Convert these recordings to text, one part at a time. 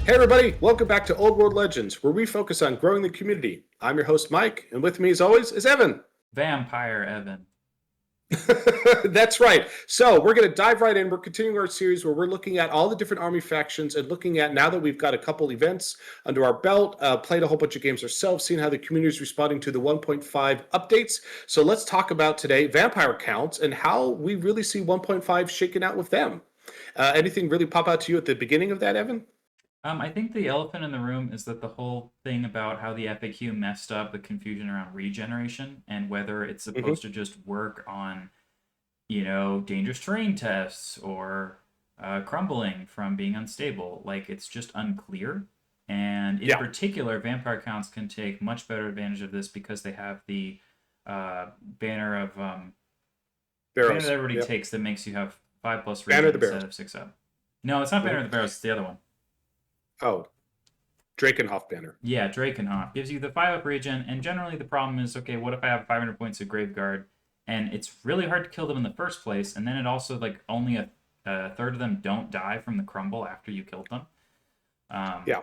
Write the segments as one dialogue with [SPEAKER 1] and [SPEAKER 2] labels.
[SPEAKER 1] Hey everybody, welcome back to Old World Legends, where we focus on growing the community. I'm your host Mike, and with me as always is Evan.
[SPEAKER 2] Vampire Evan.
[SPEAKER 1] That's right. So we're going to dive right in. We're continuing our series where we're looking at all the different army factions and looking at, now that we've got a couple events under our belt, played a whole bunch of games ourselves, seeing how the community is responding to the 1.5 updates. So let's talk about today vampire counts and how we really see 1.5 shaking out with them. Anything really pop out to you at the beginning of that, Evan?
[SPEAKER 2] I think the elephant in the room is that the whole thing about how the FAQ messed up the confusion around regeneration and whether it's
[SPEAKER 1] Hmm.
[SPEAKER 2] supposed to just work on, dangerous terrain tests or crumbling from being unstable. Like, it's just unclear. And in
[SPEAKER 1] Yeah,
[SPEAKER 2] particular, vampire counts can take much better advantage of this because they have the banner of banner that
[SPEAKER 1] Barrows.
[SPEAKER 2] everybody
[SPEAKER 1] Yep.
[SPEAKER 2] takes that makes you have 5+
[SPEAKER 1] Banner
[SPEAKER 2] regen
[SPEAKER 1] of the
[SPEAKER 2] instead
[SPEAKER 1] Barrows.
[SPEAKER 2] of 6 up. No, it's not banner
[SPEAKER 1] Hmm.
[SPEAKER 2] of the barrels. It's the other one.
[SPEAKER 1] Oh, Drakenhof banner.
[SPEAKER 2] Yeah, Drakenhof gives you the 5 up regen, and generally the problem is, okay, what if I have 500 points of Graveguard, and it's really hard to kill them in the first place, and then it also, like, only a third of them don't die from the crumble after you killed them. Um,
[SPEAKER 1] Yeah.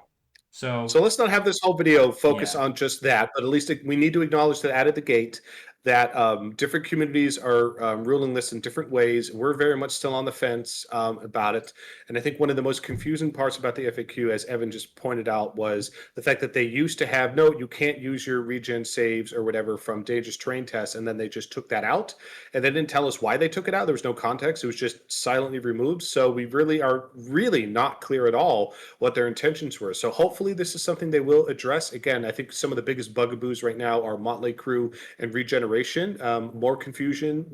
[SPEAKER 2] so,
[SPEAKER 1] So let's not have this whole video focus
[SPEAKER 2] yeah.
[SPEAKER 1] on just that, but at least we need to acknowledge that out of the gate that different communities are ruling this in different ways. We're very much still on the fence about it. And I think one of the most confusing parts about the FAQ, as Evan just pointed out, was the fact that they used to have, no, you can't use your regen saves or whatever from dangerous terrain tests, and then they just took that out. And they didn't tell us why they took it out. There was no context. It was just silently removed. So we really are really not clear at all what their intentions were. So hopefully this is something they will address. Again, I think some of the biggest bugaboos right now are Motley Crew and Regeneration. More confusion.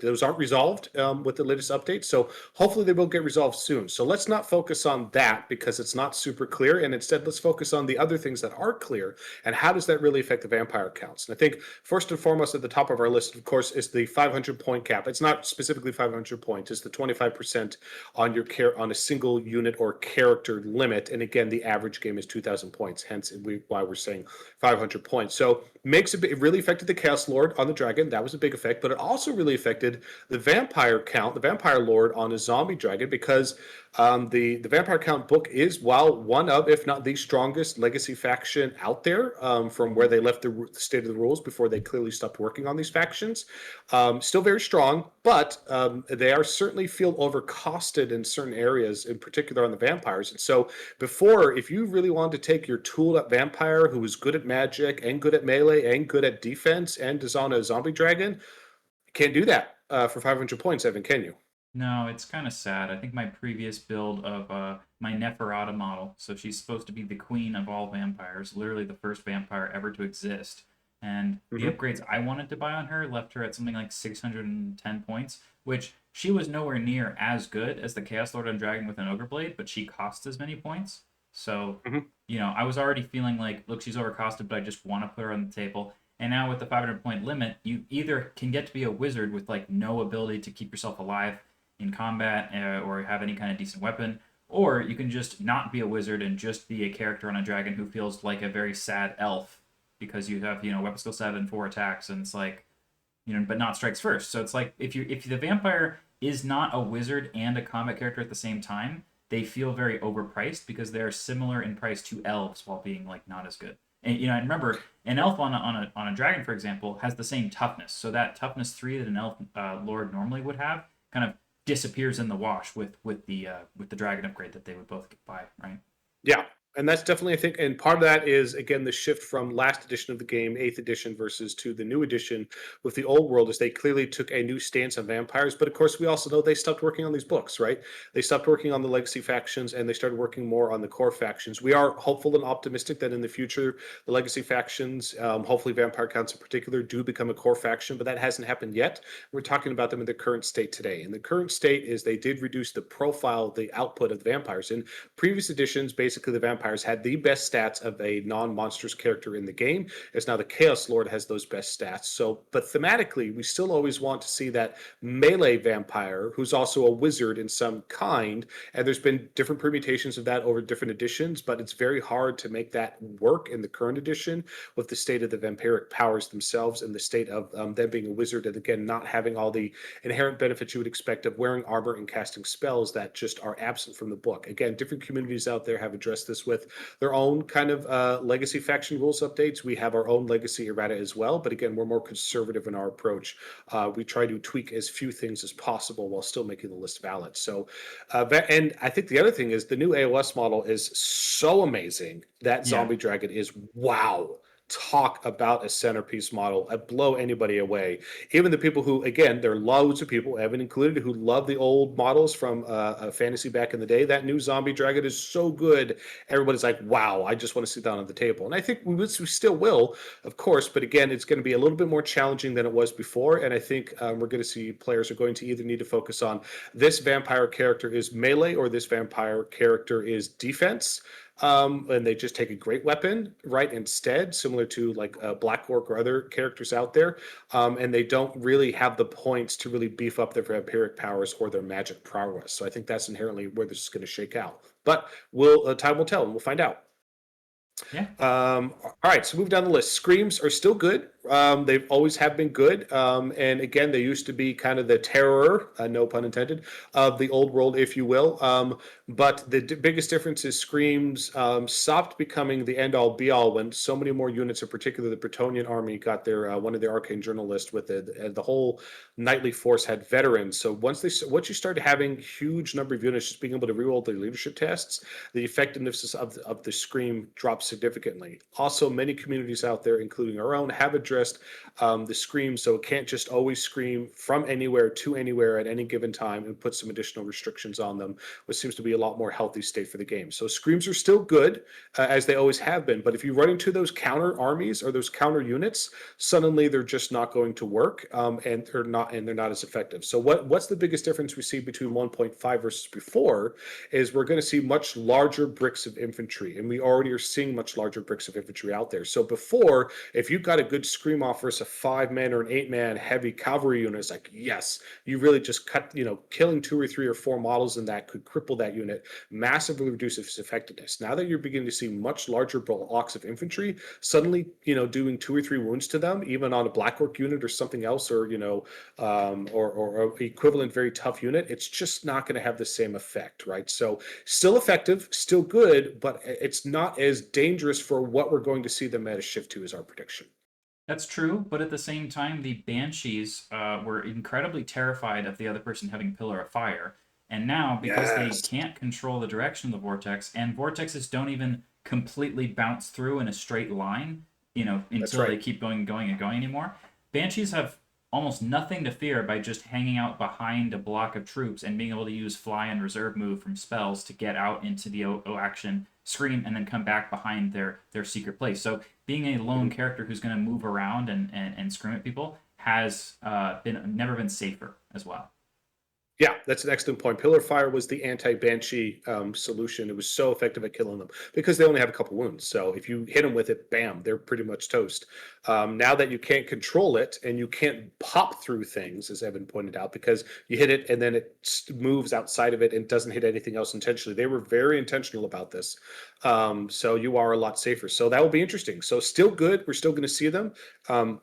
[SPEAKER 1] Those aren't resolved with the latest update. So hopefully they will get resolved soon. So let's not focus on that because it's not super clear. And instead, let's focus on the other things that are clear and how does that really affect the vampire counts. And I think first and foremost at the top of our list, of course, is the 500 point cap. It's not specifically 500 points. It's the 25% on your on a single unit or character limit. And again, the average game is 2,000 points. Hence, why we're saying 500 points. So it really affected the Chaos Lord on the dragon. That was a big effect, but it also really affected the vampire count, the vampire lord on a zombie dragon, because the vampire count book is, while one of, if not the strongest legacy faction out there, from where
[SPEAKER 2] Mhm.
[SPEAKER 1] they left the state of the rules before they clearly stopped working on these factions. Still very strong, but they are certainly feel overcosted in certain areas, in particular on the vampires. And so, before, if you really wanted to take your tool at vampire, who was good at magic and good at melee and good at defense, and is on a zombie dragon, you can't do that for 500 points, Evan, can you?
[SPEAKER 2] No, it's kind of sad. I think my previous build of my Neferata model, so she's supposed to be the queen of all vampires, literally the first vampire ever to exist. And the
[SPEAKER 1] Hmm.
[SPEAKER 2] upgrades I wanted to buy on her left her at something like 610 points, which she was nowhere near as good as the Chaos Lord on Dragon with an Ogre Blade, but she costs as many points. So,
[SPEAKER 1] Hmm.
[SPEAKER 2] I was already feeling like, look, she's overcosted, but I just want to put her on the table. And now with the 500 point limit, you either can get to be a wizard with like no ability to keep yourself alive in combat or have any kind of decent weapon, or you can just not be a wizard and just be a character on a dragon who feels like a very sad elf because you have weapon skill 7, 4 attacks, and it's like but not strikes first. So it's like if the vampire is not a wizard and a combat character at the same time, they feel very overpriced because they are similar in price to elves while being like not as good. And and remember, an elf on a dragon, for example, has the same toughness. So that toughness 3 that an elf lord normally would have kind of disappears in the wash with the dragon upgrade that they would both buy, right?
[SPEAKER 1] Yeah, and that's definitely, I think, and part of that is again the shift from last edition of the game, eighth edition, versus to the new edition with the old world, is they clearly took a new stance on vampires. But of course, we also know they stopped working on these books, right? They stopped working on the legacy factions and they started working more on the core factions. We are hopeful and optimistic that in the future, the legacy factions, hopefully vampire counts in particular, do become a core faction, but that hasn't happened yet. We're talking about them in the current state today. And the current state is they did reduce the profile, the output of the vampires. And previous editions, basically, the vampires had the best stats of a non-monstrous character in the game. As now the Chaos Lord has those best stats. So, but thematically, we still always want to see that melee vampire who's also a wizard in some kind. And there's been different permutations of that over different editions, but it's very hard to make that work in the current edition with the state of the vampiric powers themselves and the state of them being a wizard, and again not having all the inherent benefits you would expect of wearing armor and casting spells that just are absent from the book. Again, different communities out there have addressed this with their own kind of legacy faction rules updates. We have our own legacy errata as well, but again, we're more conservative in our approach. We try to tweak as few things as possible while still making the list valid. So, and I think the other thing is the new AOS model is so amazing. That
[SPEAKER 2] Yeah.
[SPEAKER 1] zombie dragon is wow. Talk about a centerpiece model. I blow anybody away. Even the people who, again, there are loads of people, Evan included, who love the old models from fantasy back in the day. That new zombie dragon is so good. Everybody's like, wow, I just want to sit down at the table. And I think we still will, of course, but again, it's going to be a little bit more challenging than it was before. And I think we're going to see players are going to either need to focus on this vampire character is melee or this vampire character is defense. And they just take a great weapon, right, instead, similar to like Black Orc or other characters out there. And they don't really have the points to really beef up their vampiric powers or their magic prowess. So I think that's inherently where this is going to shake out. But time will tell, and we'll find out.
[SPEAKER 2] Yeah.
[SPEAKER 1] All right, so move down the list. Screams are still good. They've always have been good. And again, they used to be kind of the terror, no pun intended, of the old world, if you will. But the biggest difference is Screams stopped becoming the end all be all when so many more units, in particular the Bretonnian army, got their one of their arcane journal list with the whole knightly force had veterans. So once you started having huge number of units just being able to reroll their leadership tests, the effectiveness of the Scream dropped significantly. Also, many communities out there, including our own, have addressed the Scream, so it can't just always scream from anywhere to anywhere at any given time, and put some additional restrictions on them, which seems to be a lot more healthy state for the game. So Screams are still good, as they always have been, but if you run into those counter armies or those counter units, suddenly they're just not going to work, and they're not as effective. So what's the biggest difference we see between 1.5 versus before is we're going to see much larger bricks of infantry, and we already are seeing much larger bricks of infantry out there. So before, if you got a good Scream off versus a 5-man or an 8-man heavy cavalry unit, it's like, yes, you really just cut, killing 2 or 3 or 4 models in that could cripple that unit, massively reduce its effectiveness. Now that you're beginning to see much larger blocks of infantry, suddenly, doing 2 or 3 wounds to them, even on a Black Orc unit or something else, or, or equivalent very tough unit, it's just not going to have the same effect, right? So still effective, still good, but it's not as dangerous for what we're going to see the meta shift to, is our prediction.
[SPEAKER 2] That's true, but at the same time, the Banshees were incredibly terrified of the other person having Pillar of Fire. And now, because they
[SPEAKER 1] Yes.
[SPEAKER 2] can't control the direction of the vortex, and vortexes don't even completely bounce through in a straight line,
[SPEAKER 1] That's
[SPEAKER 2] until they
[SPEAKER 1] right.
[SPEAKER 2] keep going and going and going anymore, Banshees have almost nothing to fear by just hanging out behind a block of troops and being able to use fly and reserve move from spells to get out into the O action, scream, and then come back behind their secret place. So being a lone
[SPEAKER 1] Mhm.
[SPEAKER 2] character who's going to move around and scream at people has never been safer as well.
[SPEAKER 1] Yeah, that's an excellent point. Pillar of Fire was the anti-Banshee solution. It was so effective at killing them because they only have a couple wounds. So if you hit them with it, bam, they're pretty much toast. Now that you can't control it and you can't pop through things, as Evan pointed out, because you hit it and then it moves outside of it and doesn't hit anything else intentionally. They were very intentional about this. So you are a lot safer. So that will be interesting. So still good. We're still going to see them. Um,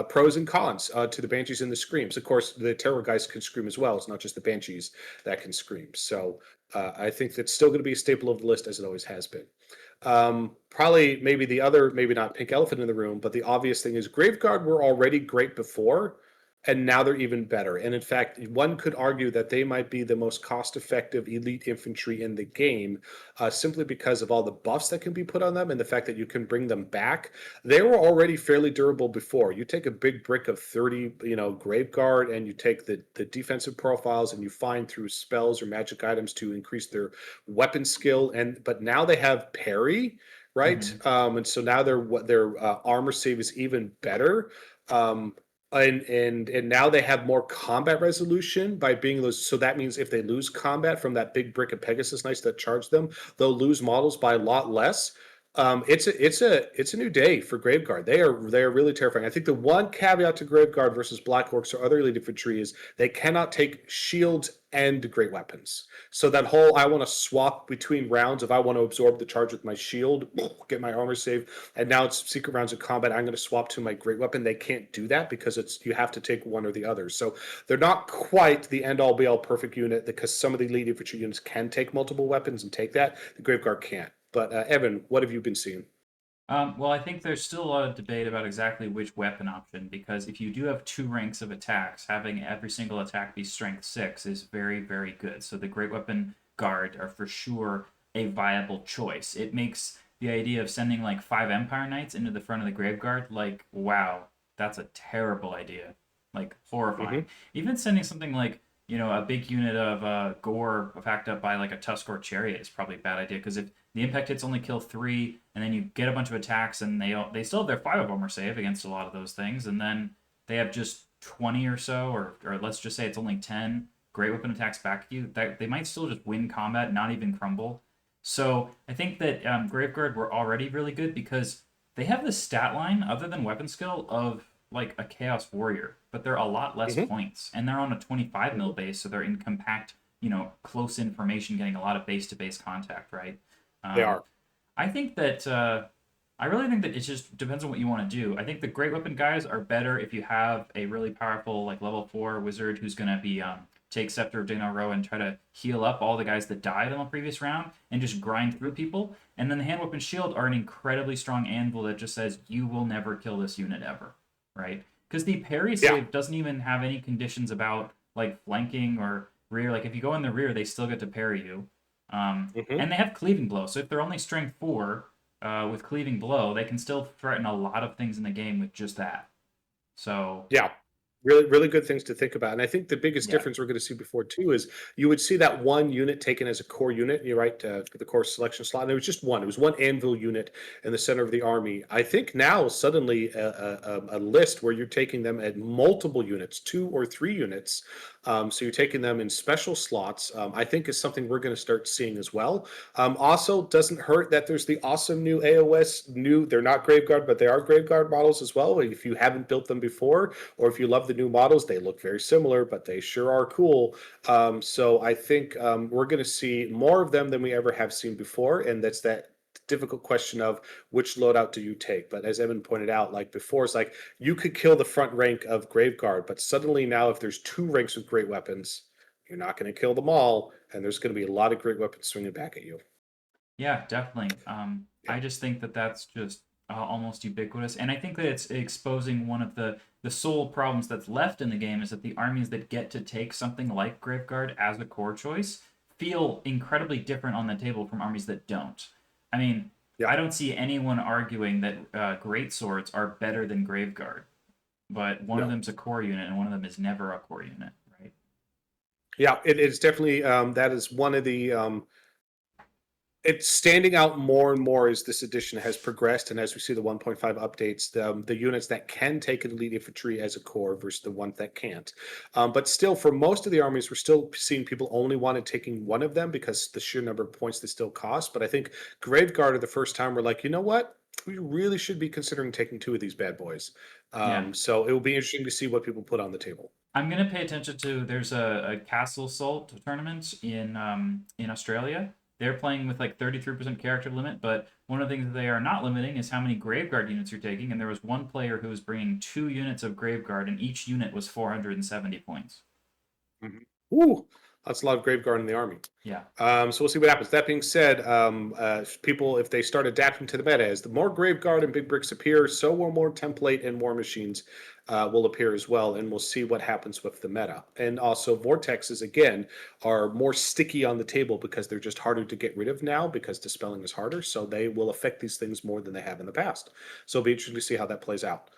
[SPEAKER 1] pros and cons to the Banshees and the Screams. Of course, the Terrorgheists can scream as well. It's not just the Banshees that can scream. So I think that's still going to be a staple of the list, as it always has been. Probably maybe the other, maybe not pink elephant in the room, but the obvious thing is Graveguard were already great before, and now they're even better. And in fact, one could argue that they might be the most cost-effective elite infantry in the game, simply because of all the buffs that can be put on them and the fact that you can bring them back. They were already fairly durable before. You take a big brick of 30, Graveguard, and you take the defensive profiles and you find through spells or magic items to increase their weapon skill. But now they have parry, right?
[SPEAKER 2] Mm-hmm.
[SPEAKER 1] And so now their armor save is even better. Um, and now they have more combat resolution by being those. So that means if they lose combat from that big brick of Pegasus Knights that charge them, they'll lose models by a lot less. It's a new day for Graveguard. They are really terrifying. I think the one caveat to Graveguard versus Black Orcs or other elite infantry is they cannot take shields and great weapons. So that whole I want to swap between rounds. If I want to absorb the charge with my shield, get my armor save, and now it's secret rounds of combat, I'm going to swap to my great weapon. They can't do that because you have to take one or the other. So they're not quite the end all be all perfect unit because some of the elite infantry units can take multiple weapons and take that. The Graveguard can't. But Evan, what have you been seeing?
[SPEAKER 2] Well, I think there's still a lot of debate about exactly which weapon option, because if you do have two ranks of attacks, having every single attack be strength 6 is very, very good. So the Great Weapon Guard are for sure a viable choice. It makes the idea of sending like 5 Empire Knights into the front of the Grave Guard, like, wow, that's a terrible idea. Like, horrifying.
[SPEAKER 1] Hmm.
[SPEAKER 2] Even sending something like, a big unit of gore backed up by like a Tuskor Chariot is probably a bad idea, because if the impact hits only kill 3, and then you get a bunch of attacks, and they still have their 5 of armor save against a lot of those things, and then they have just 20 or so, or let's just say it's only 10 great weapon attacks back at you. That they might still just win combat, not even crumble. So I think that Graveguard were already really good because they have the stat line, other than weapon skill, of like a Chaos Warrior, but they're a lot less
[SPEAKER 1] Hmm.
[SPEAKER 2] points, and they're on a 25 mil
[SPEAKER 1] Hmm.
[SPEAKER 2] base, so they're in compact, close information, getting a lot of base to base contact, right?
[SPEAKER 1] They
[SPEAKER 2] Um,
[SPEAKER 1] are.
[SPEAKER 2] I think that I really think that it just depends on what you want to do. I think the great weapon guys are better if you have a really powerful like level 4 wizard who's gonna be take Scepter of Dana Row and try to heal up all the guys that died in the previous round and just grind through people. And then the hand weapon shield are an incredibly strong anvil that just says you will never kill this unit ever, right? Because the parry
[SPEAKER 1] Yeah.
[SPEAKER 2] save doesn't even have any conditions about like flanking or rear. Like if you go in the rear, they still get to parry you.
[SPEAKER 1] Hmm.
[SPEAKER 2] And they have cleaving blow. So if they're only strength 4 with cleaving blow, they can still threaten a lot of things in the game with just that. So
[SPEAKER 1] Yeah. Really, really good things to think about. And I think the biggest
[SPEAKER 2] yeah,
[SPEAKER 1] difference we're going to see before too is you would see that one unit taken as a core unit. You're right, for the core selection slot. And it was just one. It was one anvil unit in the center of the army. I think now suddenly a list where you're taking them at multiple units, 2 or 3 units. So you're taking them in special slots. I think is something we're going to start seeing as well. Also, doesn't hurt that there's the awesome new AOS. They're not Graveguard, but they are Graveguard models as well. If you haven't built them before, or if you love the new models, they look very similar, but they sure are cool. So I think we're going to see more of them than we ever have seen before, and that's that difficult question of which loadout do you take. But as Evan pointed out, like before, it's like you could kill the front rank of Graveguard, but suddenly now if there's 2 ranks with great weapons, you're not going to kill them all, and there's going to be a lot of great weapons swinging back at you.
[SPEAKER 2] yeah, definitely.
[SPEAKER 1] Yeah.
[SPEAKER 2] I just think that that's just almost ubiquitous, and I think that it's exposing one of the sole problems that's left in the game is that the armies that get to take something like Graveguard as a core choice feel incredibly different on the table from armies that don't. I mean,
[SPEAKER 1] Yeah.
[SPEAKER 2] I don't see anyone arguing that great swords are better than Graveguard, but one of
[SPEAKER 1] No.
[SPEAKER 2] them's a core unit and one of them is never a core unit, right?
[SPEAKER 1] Yeah, it is definitely that is one of the it's standing out more and more as this edition has progressed, and as we see the 1.5 updates, the units that can take an elite infantry as a core versus the ones that can't. But still, for most of the armies, we're still seeing people only wanted taking one of them because the sheer number of points they still cost. But I think Graveguard are the first time we're like, you know what? We really should be considering taking 2 of these bad boys.
[SPEAKER 2] Yeah.
[SPEAKER 1] So it will be interesting to see what people put on the table.
[SPEAKER 2] I'm gonna pay attention to. There's a Castle Salt tournament in Australia. They're playing with like 33% character limit, but one of the things that they are not limiting is how many Graveguard units you're taking. And there was one player who was bringing 2 units of Graveguard, and each unit was 470 points.
[SPEAKER 1] Mhm. Ooh, that's a lot of Graveguard in the army.
[SPEAKER 2] Yeah,
[SPEAKER 1] So we'll see what happens. That being said, people, if they start adapting to the meta, as the more Graveguard and Big Bricks appear, so will more template and more machines will appear as well, and we'll see what happens with the meta. And also, vortexes again are more sticky on the table because they're just harder to get rid of now because dispelling is harder. So they will affect these things more than they have in the past. So it'll be interesting to see how that plays out.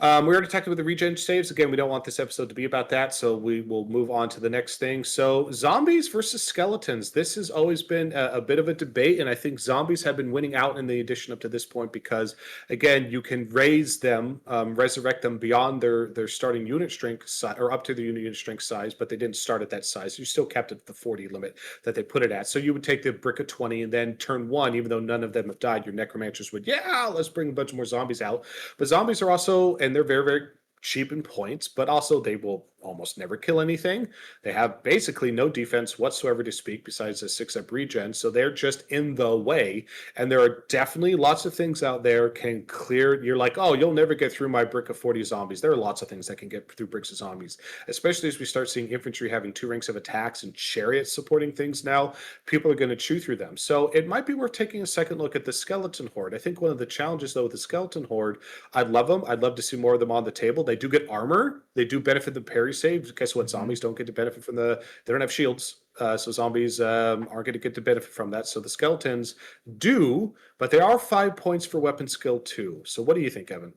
[SPEAKER 1] We already talked about the regen saves. Again, we don't want this episode to be about that, so we will move on to the next thing. So, zombies versus skeletons. This has always been a bit of a debate, and I think zombies have been winning out in the edition up to this point because, again, you can raise them, resurrect them beyond their starting unit strength or up to the unit strength size, but they didn't start at that size. You still kept it at the 40 limit that they put it at. So you would take the brick of 20, and then turn one, even though none of them have died, your necromancers would, yeah, let's bring a bunch more zombies out. But zombies are also, and they're very, very cheap in points, but also they will almost never kill anything. They have basically no defense whatsoever to speak besides a 6-up regen, so they're just in the way. And there are definitely lots of things out there can clear. You're like, oh, you'll never get through my brick of 40 zombies. There are lots of things that can get through bricks of zombies, especially as we start seeing infantry having 2 ranks of attacks and chariots supporting things now. People are going to chew through them. So it might be worth taking a second look at the skeleton horde. I think one of the challenges, though, with the skeleton horde, I'd love them. I'd love to see more of them on the table. They do get armor. They do benefit the parry saves. Guess what? Zombies don't get to benefit from they don't have shields. So zombies aren't going to get to benefit from that. So the skeletons do, but there are 5 points for weapon skill too. So what do you think, Evan?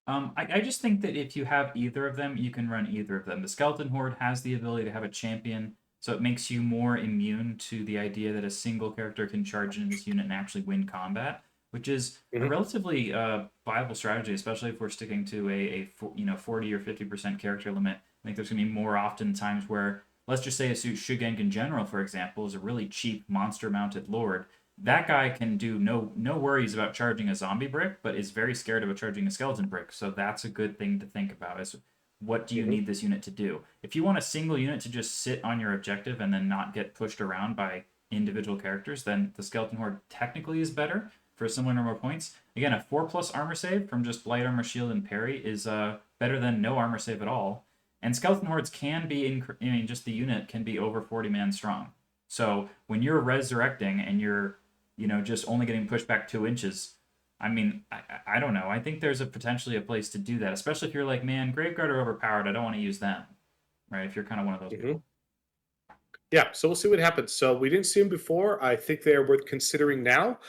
[SPEAKER 2] I just think that if you have either of them, you can run either of them. The Skeleton Horde has the ability to have a champion, so it makes you more immune to the idea that a single character can charge into this unit and actually win combat, which is a relatively viable strategy, especially if we're sticking to a 40 or 50% character limit. I think there's going to be more often times where, let's just say a Shugenkin General, for example, is a really cheap monster-mounted lord. That guy can do no worries about charging a zombie brick, but is very scared about charging a skeleton brick. So that's a good thing to think about is what do you need this unit to do? If you want a single unit to just sit on your objective and then not get pushed around by individual characters, then the Skeleton Horde technically is better for a similar number of points. Again, a 4+ armor save from just light armor, shield, and parry is better than no armor save at all. And Skeleton Hordes can be, just the unit can be over 40 man strong. So when you're resurrecting and you're just only getting pushed back 2 inches. I don't know. I think there's potentially a place to do that, especially if you're like, man, Graveguard are overpowered. I don't want to use them, right? If you're kind of one of those people.
[SPEAKER 1] Yeah, so we'll see what happens. So we didn't see them before. I think they're worth considering now.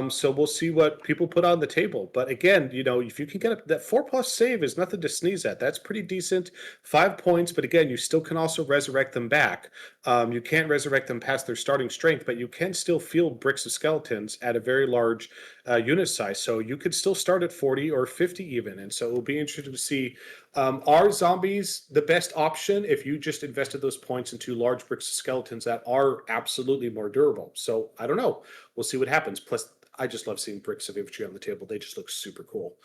[SPEAKER 1] So we'll see what people put on the table. But again, if you can get up, that 4+ save is nothing to sneeze at. That's pretty decent. 5 points, but again, you still can also resurrect them back. You can't resurrect them past their starting strength, but you can still field bricks of skeletons at a very large unit size. So you could still start at 40 or 50 even. And so it will be interesting to see, are zombies the best option if you just invested those points into large bricks of skeletons that are absolutely more durable? So I don't know. We'll see what happens. Plus, I just love seeing bricks of infantry on the table. They just look super cool.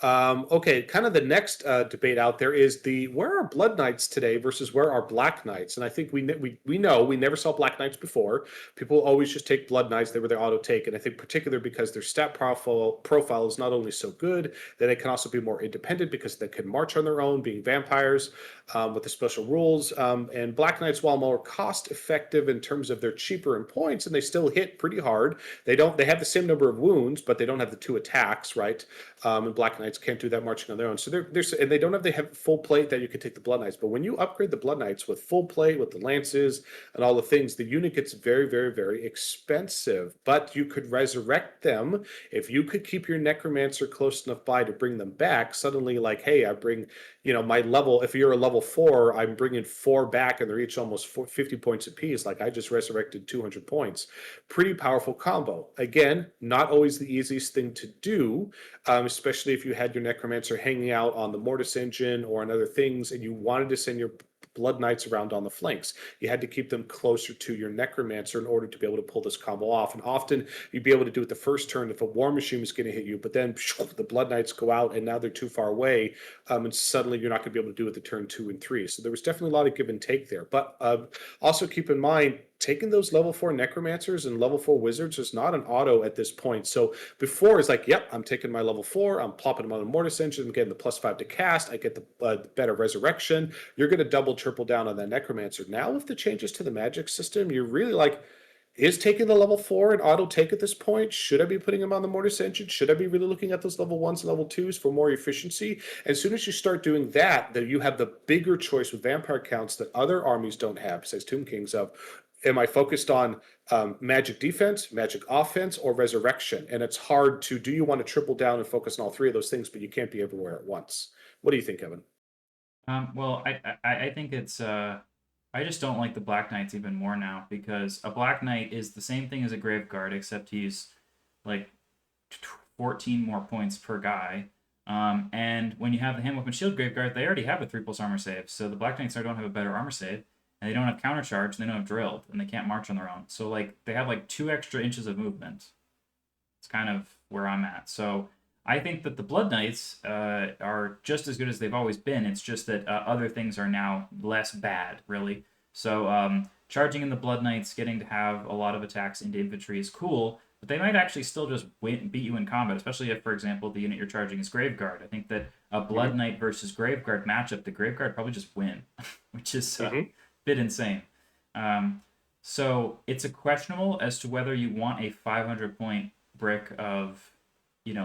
[SPEAKER 1] Okay, kind of the next debate out there is where are Blood Knights today versus where are Black Knights? And I think we know we never saw Black Knights before. People always just take Blood Knights. They were their auto take, and I think particularly because their stat profile is not only so good, that they can also be more independent because they can march on their own, being vampires with the special rules. And Black Knights, while more cost effective in terms of they're cheaper in points, and they still hit pretty hard. They have the same number of wounds, but they don't have the 2 attacks, right? And Black Knights can't do that marching on their own. So and they don't have the full plate that you can take the Blood Knights. But when you upgrade the Blood Knights with full plate, with the lances and all the things, the unit gets very, very, very expensive. But you could resurrect them if you could keep your Necromancer close enough by to bring them back. Suddenly, like, hey, I bring, my level. If you're a level 4, I'm bringing 4 back, and they're each almost 50 points apiece. Like I just resurrected 200 points. Pretty powerful combo. Again, not always the easiest thing to do. Especially if you had your Necromancer hanging out on the Mortis engine or on other things, and you wanted to send your Blood Knights around on the flanks. You had to keep them closer to your Necromancer in order to be able to pull this combo off. And often you'd be able to do it the first turn if a War Machine was going to hit you, but then the Blood Knights go out and now they're too far away, and suddenly you're not going to be able to do it the turn 2 and 3. So there was definitely a lot of give and take there. But also keep in mind, taking those level 4 Necromancers and level 4 Wizards is not an auto at this point. So before it's like, yep, I'm taking my level 4, I'm plopping them on the Mortis engine, I'm getting the +5 to cast, I get the better resurrection. You're going to double, triple down on that Necromancer. Now with the changes to the magic system, you're really like, is taking the level 4 an auto take at this point? Should I be putting him on the Mortis engine? Should I be really looking at those level 1s and level 2s for more efficiency? As soon as you start doing that, then you have the bigger choice with vampire counts that other armies don't have, besides Tomb Kings, of am I focused on magic defense, magic offense, or resurrection? And it's hard to, do you want to triple down and focus on all 3 of those things, but you can't be everywhere at once. What do you think, Evan?
[SPEAKER 2] Well, I think it's I just don't like the Black Knights even more now because a Black Knight is the same thing as a Grave Guard, except he's like 14 more points per guy. And when you have the Hand Weapon Shield Grave Guard, they already have a 3+ armor save. So the Black Knights don't have a better armor save, and they don't have counter charge, and they don't have drilled, and they can't march on their own. So like they have like 2 extra inches of movement. It's kind of where I'm at. So I think that the Blood Knights are just as good as they've always been. It's just that other things are now less bad, really. So charging in the Blood Knights, getting to have a lot of attacks into infantry is cool, but they might actually still just beat you in combat, especially if, for example, the unit you're charging is Graveguard. I think that a
[SPEAKER 1] Hmm.
[SPEAKER 2] Blood Knight versus Graveguard matchup, the Graveguard probably just win, which is a
[SPEAKER 1] Hmm.
[SPEAKER 2] bit insane. Um, so it's a questionable as to whether you want a 500-point brick of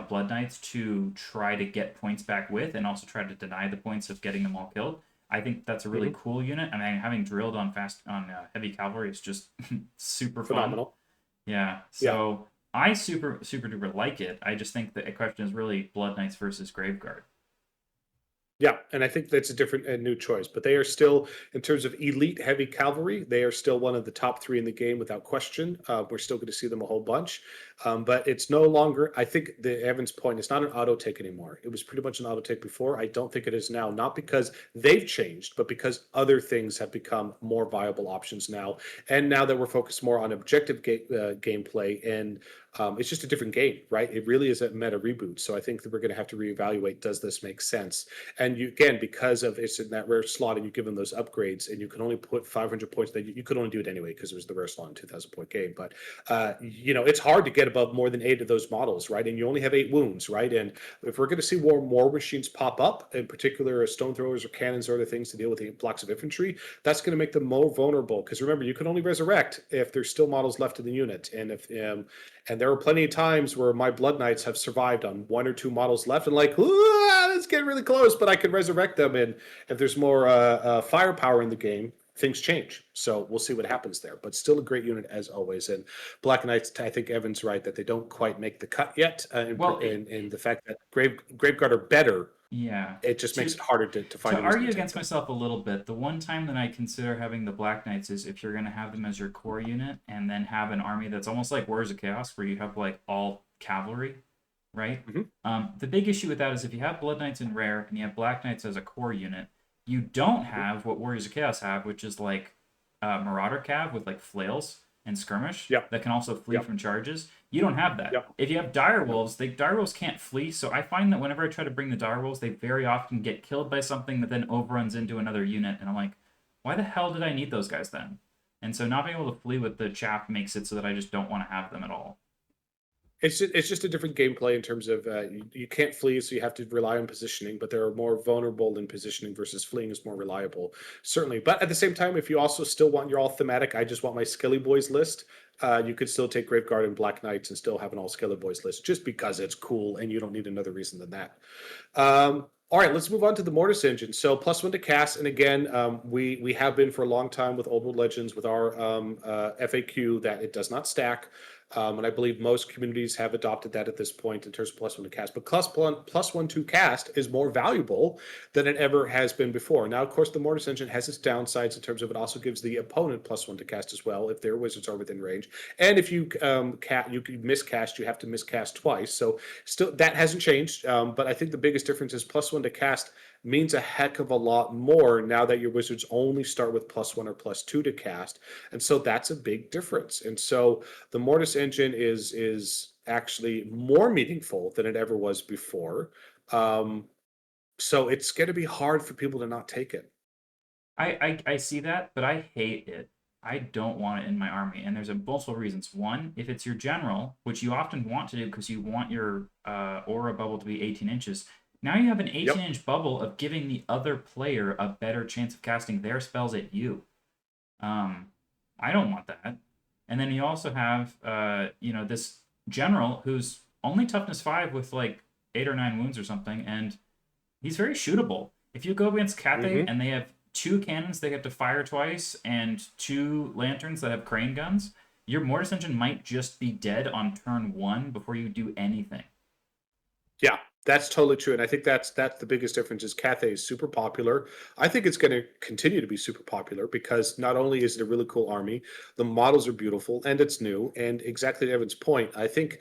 [SPEAKER 2] Blood Knights to try to get points back with, and also try to deny the points of getting them all killed. I think that's a really
[SPEAKER 1] Hmm.
[SPEAKER 2] cool unit. I mean, having drilled on heavy cavalry is just super fun.
[SPEAKER 1] Phenomenal.
[SPEAKER 2] Yeah,
[SPEAKER 1] Yeah.
[SPEAKER 2] so I super duper like it. I just think the question is really Blood Knights versus Graveguard.
[SPEAKER 1] Yeah, and I think that's a different and new choice, but they are still, in terms of elite heavy cavalry, they are still one of the top three in the game without question. We're still going to see them a whole bunch, but it's no longer. I think the Evans point is not an auto take anymore. It was pretty much an auto take before. I don't think it is now, not because they've changed, but because other things have become more viable options now, and now that we're focused more on objective gameplay and it's just a different game, right? It really is a meta reboot. So I think that we're going to have to reevaluate: does this make sense? And you again, because of it's in that rare slot, and you give them those upgrades, and you can only put 500 points. That you could only do it anyway because it was the rare slot in 2,000 point game. But it's hard to get above more than 8 of those models, right? And you only have 8 wounds, right? And if we're going to see more machines pop up, in particular stone throwers or cannons or other things to deal with the blocks of infantry, that's going to make them more vulnerable. Because remember, you can only resurrect if there's still models left in the unit, and if and there are plenty of times where my Blood Knights have survived on 1 or 2 models left, and like, let's get really close, but I can resurrect them. And if there's more firepower in the game, things change. So we'll see what happens there. But still a great unit as always. And Black Knights, I think Evan's right that they don't quite make the cut yet.
[SPEAKER 2] Well,
[SPEAKER 1] In the fact that Graveguard are better,
[SPEAKER 2] yeah.
[SPEAKER 1] it just makes
[SPEAKER 2] To
[SPEAKER 1] it harder to
[SPEAKER 2] to
[SPEAKER 1] find a reason to
[SPEAKER 2] argue
[SPEAKER 1] take
[SPEAKER 2] against
[SPEAKER 1] them.
[SPEAKER 2] myself a little bit, the one time that I consider having the Black Knights is if you're going to have them as your core unit and then have an army that's almost like Warriors of Chaos, where you have like all cavalry, right?
[SPEAKER 1] Hmm.
[SPEAKER 2] The big issue with that is if you have Blood Knights in rare and you have Black Knights as a core unit, you don't
[SPEAKER 1] Hmm.
[SPEAKER 2] have what Warriors of Chaos have, which is like Marauder Cav with like flails and skirmish
[SPEAKER 1] Yep.
[SPEAKER 2] that can also flee
[SPEAKER 1] Yep.
[SPEAKER 2] from charges. You don't have that.
[SPEAKER 1] Yep.
[SPEAKER 2] If you have dire
[SPEAKER 1] Nope.
[SPEAKER 2] wolves, dire wolves can't flee. So I find that whenever I try to bring the dire wolves, they very often get killed by something that then overruns into another unit, and I'm like, why the hell did I need those guys then? And so not being able to flee with the chaff makes it so that I just don't want to have them at all.
[SPEAKER 1] It's just a different gameplay in terms of you can't flee, so you have to rely on positioning. But they're more vulnerable in positioning versus fleeing is more reliable, certainly. But at the same time, if you also still want your all thematic, I just want my Skelly Boys list. You could still take Graveguard and Black Knights and still have an all Skelly Boys list, just because it's cool and you don't need another reason than that. All right, let's move on to the Mortis engine. So +1 to cast, and again, we have been for a long time with Old World Legends with our FAQ that it does not stack. And I believe most communities have adopted that at this point in terms of +1 to cast. But plus one to cast is more valuable than it ever has been before. Now, of course, the Mortis engine has its downsides in terms of it also gives the opponent +1 to cast as well if their wizards are within range. And if you you can miscast, you have to miscast twice. So still, that hasn't changed. But I think the biggest difference is +1 to cast means a heck of a lot more now that your wizards only start with +1 or +2 to cast, and so that's a big difference. And so the Mortis engine is actually more meaningful than it ever was before. Um, so it's going to be hard for people to not take it.
[SPEAKER 2] I see that, but I hate it. I don't want it in my army, and there's a multiple reasons. One, if it's your general, which you often want to do because you want your aura bubble to be 18 inches, now you have an
[SPEAKER 1] Yep.
[SPEAKER 2] 18-inch bubble of giving the other player a better chance of casting their spells at you. Um, I don't want that. And then you also have, this general who's only toughness 5 with like 8 or 9 wounds or something, and he's very shootable. If you go against Cathay
[SPEAKER 1] Hmm.
[SPEAKER 2] and they have 2 cannons they get to fire twice and 2 lanterns that have crane guns, your Mortis engine might just be dead on turn 1 before you do anything.
[SPEAKER 1] Yeah. That's totally true, and I think that's the biggest difference is Cathay is super popular. I think it's gonna continue to be super popular because not only is it a really cool army, the models are beautiful, and it's new, and exactly to Evan's point, I think,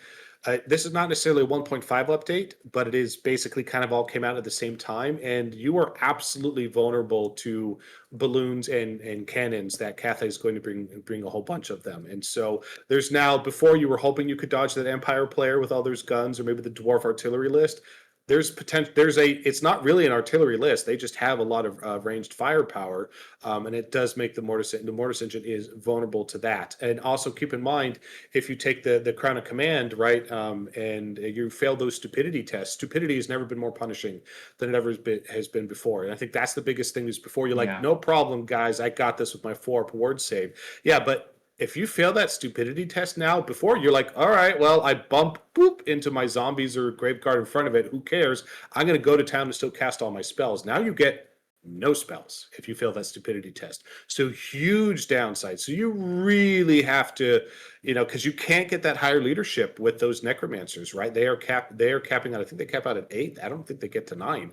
[SPEAKER 1] this is not necessarily a 1.5 update, but it is basically kind of all came out at the same time, and you are absolutely vulnerable to balloons and cannons that Cathay is going to bring a whole bunch of them, and so there's now before you were hoping you could dodge that Empire player with all those guns or maybe the Dwarf artillery list. There's potential. It's not really an artillery list. They just have a lot of ranged firepower, and it does make the Mortis engine is vulnerable to that. And also keep in mind, if you take the Crown of Command, right, and you fail those stupidity tests, stupidity has never been more punishing than it ever has been before. And I think that's the biggest thing is before you're like,
[SPEAKER 2] Yeah.
[SPEAKER 1] no problem, guys, I got this with my 4-up ward save. Yeah, but if you fail that stupidity test now, before you're like, all right, well, I bump boop into my zombies or graveguard in front of it. Who cares? I'm going to go to town to still cast all my spells. Now you get no spells if you fail that stupidity test. So huge downside. So you really have to, because you can't get that higher leadership with those necromancers, right? They are capping out. I think they cap out at 8. I don't think they get to 9.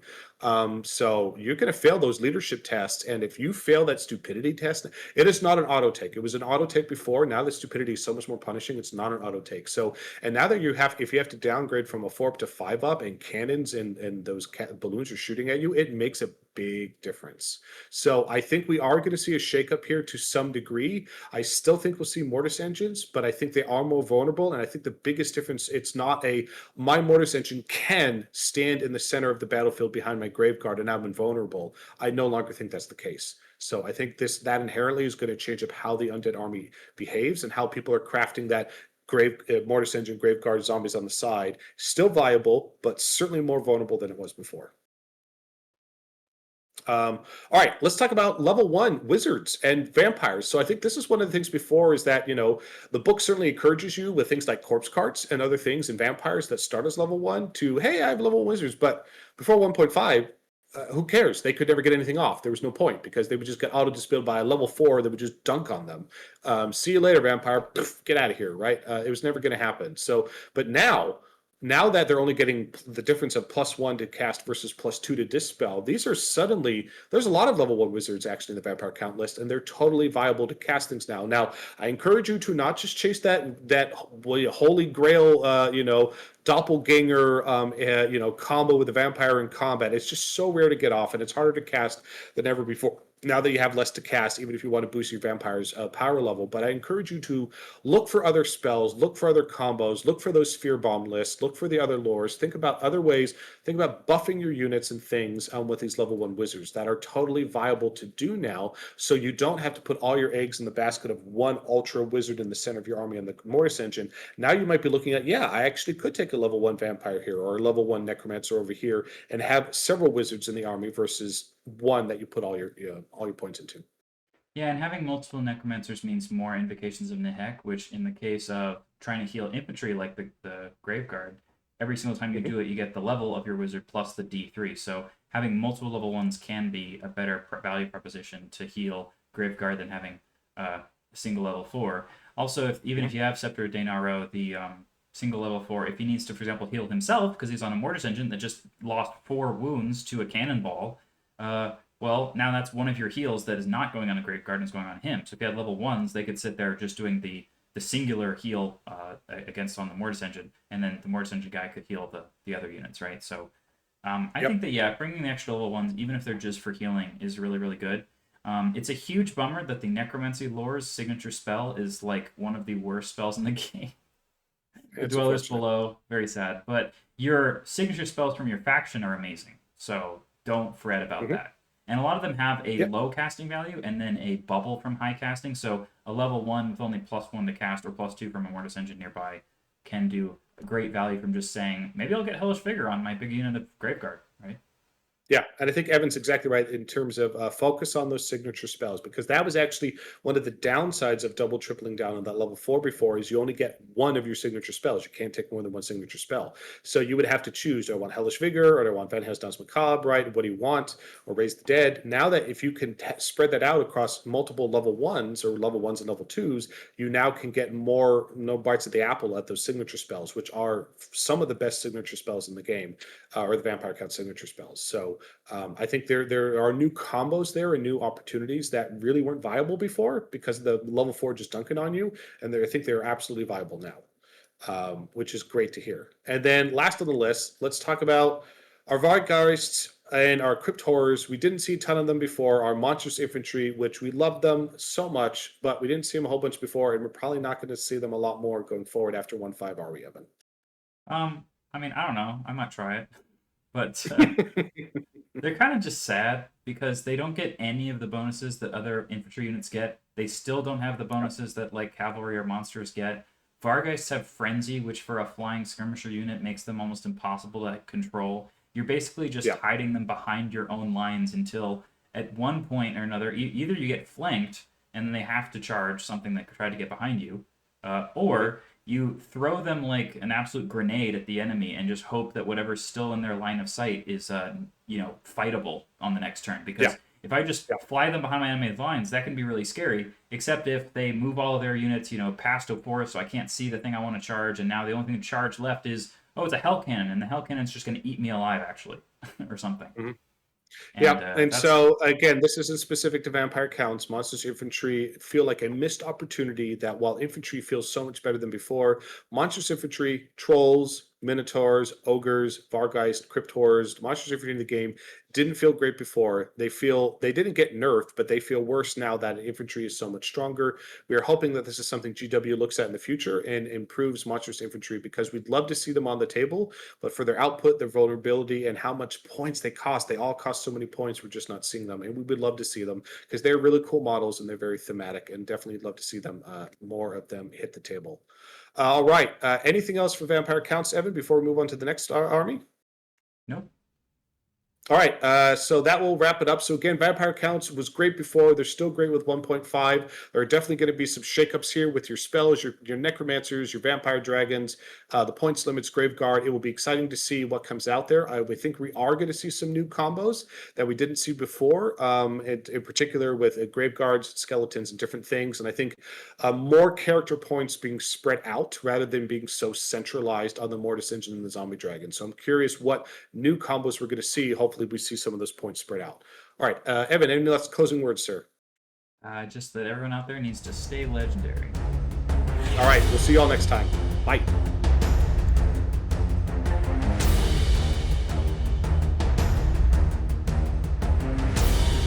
[SPEAKER 1] So you're going to fail those leadership tests, and if you fail that stupidity test, it is not an auto take. It was an auto take before. Now that stupidity is so much more punishing, it's not an auto take. So, and now that if you have to downgrade from a 4 up to 5 up, and cannons and those balloons are shooting at you, it makes a big difference. So I think we are going to see a shakeup here to some degree. I still think we'll see Mortis engines, but I think they are more vulnerable. And I think the biggest difference, it's not my Mortis engine can stand in the center of the battlefield behind my Graveguard and I'm invulnerable. I no longer think that's the case. So I think that inherently is going to change up how the undead army behaves and how people are crafting that Mortis engine, Graveguard, zombies on the side. Still viable, but certainly more vulnerable than it was before. All right, let's talk about level 1 wizards and vampires. So I think this is one of the things before is that, the book certainly encourages you with things like corpse carts and other things and vampires that start as level 1 to, hey, I have level 1 wizards. But before 1.5, who cares? They could never get anything off. There was no point because they would just get auto dispelled by a level 4 that would just dunk on them. See you later, vampire. Poof, get out of here, right? It was never going to happen. So, but now that they're only getting the difference of +1 to cast versus +2 to dispel, these are suddenly there's a lot of level 1 wizards actually in the vampire count list, and they're totally viable to cast things now. Now, I encourage you to not just chase that holy grail, doppelganger, combo with the vampire in combat. It's just so rare to get off, and it's harder to cast than ever before. Now that you have less to cast, even if you want to boost your vampire's power level, but I encourage you to look for other spells, look for other combos, look for those fear bomb lists, look for the other lores, think about other ways, think about buffing your units and things with these level 1 wizards that are totally viable to do now, so you don't have to put all your eggs in the basket of one ultra wizard in the center of your army on the Mortis engine. Now you might be looking at, yeah, I actually could take a level 1 vampire here or a level 1 necromancer over here and have several wizards in the army versus one that you put all your points into.
[SPEAKER 2] Yeah, and having multiple necromancers means more invocations of Nehek, which in the case of trying to heal infantry like the Graveguard, every single time you do it, you get the level of your wizard plus the D3. So having multiple level 1s can be a better value proposition to heal Graveguard than having a single level 4. Also, even if you have Scepter Dainaro, the single level 4, if he needs to, for example, heal himself because he's on a Mortis engine that just lost 4 wounds to a cannonball, well, now that's one of your heals that is not going on a Graveguard and is going on him. So if you had level 1s, they could sit there just doing the singular heal against on the Mortis engine, and then the Mortis engine guy could heal the other units, right? So I think that, yeah, bringing the extra level 1s, even if they're just for healing, is really, really good. It's a huge bummer that the Necromancy lore's signature spell is like one of the worst spells in the game. The Dwellers Below, very sad. But your signature spells from your faction are amazing, so don't fret about that. And a lot of them have a low casting value and then a bubble from high casting. So a level 1 with only +1 to cast or +2 from a Mortis engine nearby can do a great value from just saying, maybe I'll get Hellish Vigor on my big unit of Graveguard, right?
[SPEAKER 1] Yeah, and I think Evan's exactly right in terms of focus on those signature spells, because that was actually one of the downsides of double tripling down on that level 4 before is you only get one of your signature spells. You can't take more than one signature spell. So you would have to choose, do I want Hellish Vigor or do I want Van Helsdon's Macabre, right? What do you want? Or Raise the Dead. Now that if you can spread that out across multiple level 1s or level 1s and level 2s, you now can get more no bites of the apple at those signature spells, which are some of the best signature spells in the game, or the Vampire Count signature spells. So I think there are new combos there and new opportunities that really weren't viable before because of the level 4 just dunking on you, and I think they're absolutely viable now, which is great to hear. And then last on the list, let's talk about our Vargheists and our Crypt Horrors. We didn't see a ton of them before. Our Monstrous Infantry, which we loved them so much, but we didn't see them a whole bunch before, and we're probably not going to see them a lot more going forward after 1.5, are we, Evan?
[SPEAKER 2] I mean, I don't know. I might try it, but they're kind of just sad because they don't get any of the bonuses that other infantry units get. They still don't have the bonuses that like cavalry or monsters get. Vargheists have frenzy, which for a flying skirmisher unit makes them almost impossible to control. You're basically just
[SPEAKER 1] Yeah.
[SPEAKER 2] hiding them behind your own lines until at one point or another, either you get flanked and then they have to charge something that could try to get behind you, or you throw them like an absolute grenade at the enemy and just hope that whatever's still in their line of sight is fightable on the next turn. Because
[SPEAKER 1] Yeah.
[SPEAKER 2] if I just
[SPEAKER 1] Yeah.
[SPEAKER 2] fly them behind my enemy's lines, that can be really scary. Except if they move all of their units, past a forest, so I can't see the thing I want to charge, and now the only thing to charge left is, oh, it's a hell cannon, and the hell cannon's just going to eat me alive, actually, or something.
[SPEAKER 1] Mhm.
[SPEAKER 2] And
[SPEAKER 1] Yeah, and
[SPEAKER 2] that's
[SPEAKER 1] so again, this isn't specific to Vampire Counts. Monsters Infantry feel like a missed opportunity that while infantry feels so much better than before, Monsters Infantry, Trolls, Minotaurs, Ogres, Vargheist, Crypt Horrors, Monsters Infantry in the game didn't feel great before. They didn't get nerfed, but they feel worse now that infantry is so much stronger. We are hoping that this is something GW looks at in the future and improves Monsters Infantry, because we'd love to see them on the table, but for their output, their vulnerability, and how much points they all cost so many points. We're just not seeing them, and we would love to see them because they're really cool models and they're very thematic, and definitely love to see them more of them hit the table. All right. Anything else for Vampire Counts, Evan, before we move on to the next army?
[SPEAKER 2] nope.
[SPEAKER 1] All right, so that will wrap it up. So again, Vampire Counts was great before. They're still great with 1.5. There are definitely going to be some shakeups here with your spells, your necromancers, your vampire dragons, the points limits, Graveguard. It will be exciting to see what comes out there. I would think we are going to see some new combos that we didn't see before, in particular with Graveguards, skeletons, and different things. And I think more character points being spread out rather than being so centralized on the Mortis engine and the zombie dragon. So I'm curious what new combos we're going to see. Hopefully we see some of those points spread out. All right, Evan, any last closing words, sir?
[SPEAKER 2] Just that everyone out there needs to stay legendary.
[SPEAKER 1] All right, we'll see you all next time. Bye.